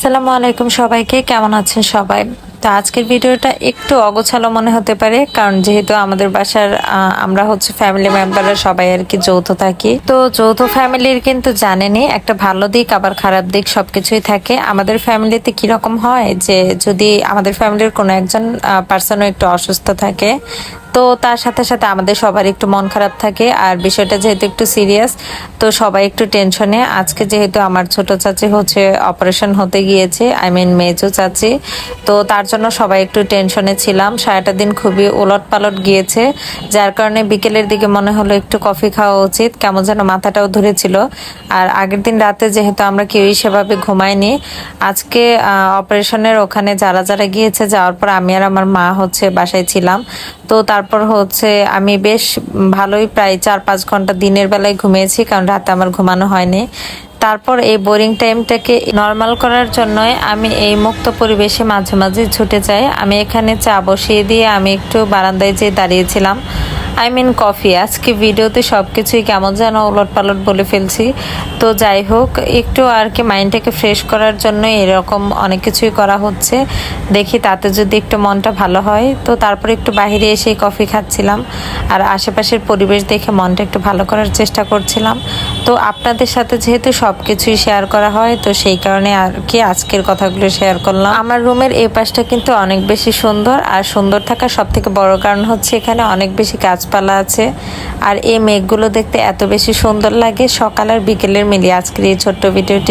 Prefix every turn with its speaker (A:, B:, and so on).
A: আসসালামু আলাইকুম সবাইকে, কেমন আছেন সবাই? তো আজকের ভিডিওটা একটু অগোছালো মনে হতে পারে, কারণ যেহেতু আমাদের বাসার আমরা হচ্ছে ফ্যামিলি মেম্বাররা সবাই আর কি যৌথ থাকি। তো যৌথ ফ্যামিলির কিন্তু জানেনই একটা ভালো দিক আবার খারাপ দিক সবকিছুই থাকে। আমাদের ফ্যামিলিতে কিরকম হয় যে যদি আমাদের ফ্যামিলির কোনো একজন পার্সনও একটু অসুস্থ থাকে, তো তার সাথে সাথে আমাদের সবার একটু মন খারাপ থাকে। আর বিষয়টা যেহেতু একটু সিরিয়াস, তো সবাই একটু টেনশনে। আজকে যেহেতু আমার ছোট চাচি হচ্ছে অপারেশন হতে গিয়েছে, আই মিন মেজো চাচি, তো তার জন্য সবাই একটু টেনশনে ছিলাম। সারাটা দিন খুবই ওলট পালট গিয়েছে, যার কারণে বিকেলের দিকে মনে হলো একটু কফি খাওয়া উচিত, কেমন যেন মাথাটাও ধরেছিল। আর আগের দিন রাতে যেহেতু আমরা কেউই সেভাবে ঘুমাইনি, আজকে অপারেশনের ওখানে যারা যারা গিয়েছে, যাওয়ার পর আমি আর আমার মা হচ্ছে বাসায় ছিলাম। তো তারপর হচ্ছে আমি বেশ ভালোই প্রায় 4-5 ঘন্টা দিনের বেলায় ঘুমিয়েছি, কারণ রাতে আমার ঘুমানো হয়নি। তারপর এই বোরিং টাইমটাকে নর্মাল করার জন্যই আমি এই মুক্ত পরিবেশে মাঝে মাঝে ছুটে যাই। আমি এখানে চা বসিয়ে দিয়ে আমি একটু বারান্দায় যেয়ে দাঁড়িয়েছিলাম, আই মিন কফি। আজকে ভিডিওতে সব কিছুই কেমন যেন ওলট পালট বলে ফেলছি। তো যাই হোক, একটু আর কি মাইন্ডটাকে ফ্রেশ করার জন্য এরকম অনেক কিছুই করা হচ্ছে। দেখি তাতে যদি একটু মনটা ভালো হয়। তো তারপর একটু বাইরে এসে কফি খাচ্ছিলাম আর আশেপাশের পরিবেশ দেখে মনটা একটু ভালো করার চেষ্টা করছিলাম। তো আপনাদের সাথে যেহেতু সব কিছুই শেয়ার করা হয়, তো সেই কারণে আর কি আজকের কথাগুলো শেয়ার করলাম। আমার রুমের এই পাশটা কিন্তু অনেক বেশি সুন্দর, আর সুন্দর থাকার সব থেকে বড় কারণ হচ্ছে এখানে অনেক বেশি গাছপালা আছে। আর এই মেঘগুলো দেখতে এত বেশি সুন্দর লাগে সকাল আর বিকেলের মিলিয়ে আজকের এই ছোট্ট ভিডিওটি।